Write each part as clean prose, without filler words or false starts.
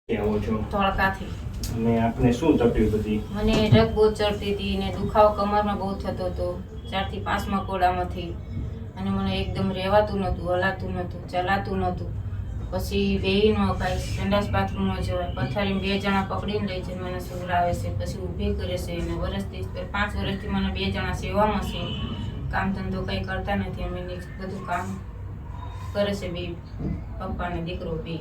આવો છો ધોળકાથી. અને આપને શું તકલીફ હતી? મને રગ બહુ ચડતી હતી ને દુખાવો કમરમાં બહુ થતો હતો 4 થી 5મા કોડામાંથી. અને મને એકદમ રહેવાતું નહોતું, હલાતું નહોતું, ચલાતું નહોતું. પછી બેહીનો કાંઈ સંડાસ બાથરૂમમાં જવાય, પથારીમાં 2 જણા પકડીને લઈ જઈને મને સુવડાવે છે, પછી ઊભી કરે છે. અને 5 વર્ષથી મને 2 જણા સેવામાં છે. કામ ધંધો કંઈ કરતા નથી, અમે બધું કામ કરે છે બે પપ્પા ને દીકરો બે.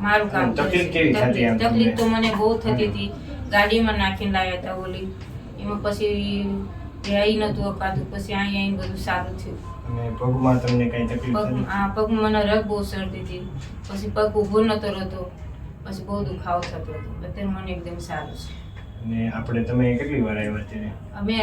મારું કામ તકલીફ તો મને બહુ થતી હતી. ગાડીમાં નાખીને લાવ્યા હતા ઓલી, એમાં પછી રહી નતું અપાતું. પછી અહીંયા બધું સારું થયું. અને પગમાં તમને કઈ તકલીફ હતી? પગમાં મને રગ બહુ ચડતી હતી. પછી પગ ઊભો નતો રહેતો, પછી બહુ દુખાવો થતો હતો. અત્યારે મને એકદમ સારું છે. અને આપણે તમે કેટલી વાર આવ્યા અત્યારે? અમે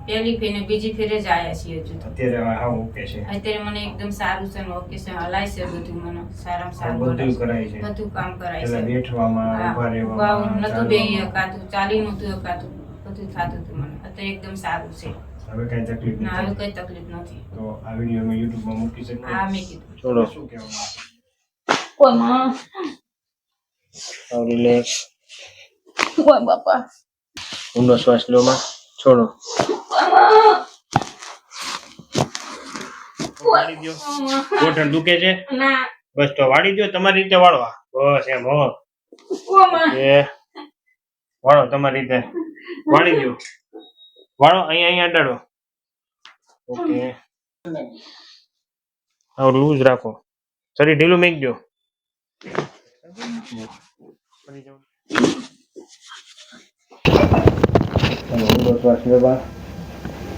પહેલી ફેર ને બીજી ફેરે જ આવ્યા છીએ હજુ તો. અત્યારે હા ઓકે છે? અત્યારે મને એકદમ સારું છે, ઓકે છે, હલાય છે બધું. મને સારામાં સારું બધું કરાય છે, બધું કામ કરાય છે. બેઠવામાં, ઊભા રહેવામાં નતું બેહી હકાતું, ચાલી નતું હકાતું, બધું થતું હતું મને. અત્યારે એકદમ સારું છે. હવે કઈ તકલીફ નથી? ના, હવે કઈ તકલીફ નથી. તો આ વિડિયો મેં YouTube માં મૂકી શકું? હા, મેં કીધું. છોડો, શું કહેવા? કોઈ માં રિલેક્સ. કોઈ બાપા ઊંડો શ્વાસ લો માં. છોડો. વાળી દો. ગોઠણ દુખે છે? ના. બસ તો વાળી દો, તમારી રીતે વાળવા. બસ એમ. હો એ વાળો તમારી રીતે વાળી દો. વાળો અહીંયા અડાડો. ઓકે. હવે લૂઝ રાખો. શરીર ઢીલું મેક દો. ઊંડો શ્વાસ લેવા.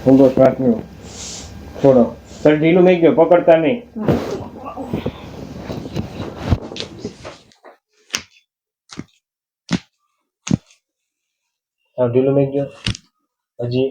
ઊંડો શ્વાસ લો. છોડો. શરીર ઢીલું મેક દો, પકડતા નહીં. ઢીલું મેક દો. હજી.